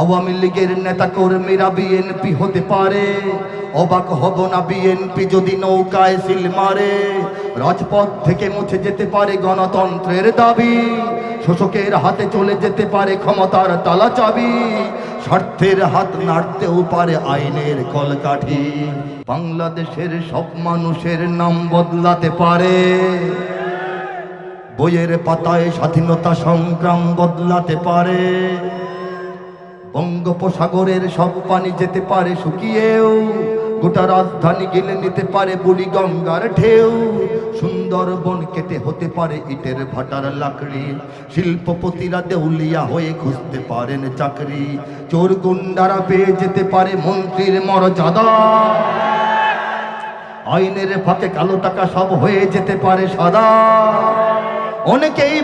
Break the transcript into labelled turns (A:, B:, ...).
A: আওয়ামী লীগের নেতা কর্মীরা বিএনপি হতে পারে, অবাক হব না বিএনপি যদি নৌকায় সিল মারে। রাজপথ থেকে মুছে যেতে পারে গণতন্ত্রের দাবি, শোষকের হাতে চলে যেতে পারে ক্ষমতার তালা চাবি, স্বার্থের হাত নাড়তেও পারে আইনের কলকাঠি। বাংলাদেশের সব মানুষের নাম বদলাতে পারে, বইয়ের পাতায় স্বাধীনতা সংগ্রাম বদলাতে পারে। বঙ্গোপসাগরের সব পানি যেতে পারে শুকিয়েও, গোটা রাজধানী গেলে নিতে পারে বুড়ি গঙ্গার ঢেউ। সুন্দরবন কেটে হতে পারে ইটের ভাটার লাকড়ি, শিল্পপতিরা দেউলিয়া হয়ে খুঁজতে পারেন চাকরি। চোর গুন্ডারা পেয়ে যেতে পারে মন্ত্রীর মর্যাদা, আইনের ফাঁকে কালো টাকা সব হয়ে যেতে পারে সাদা। অনেকেই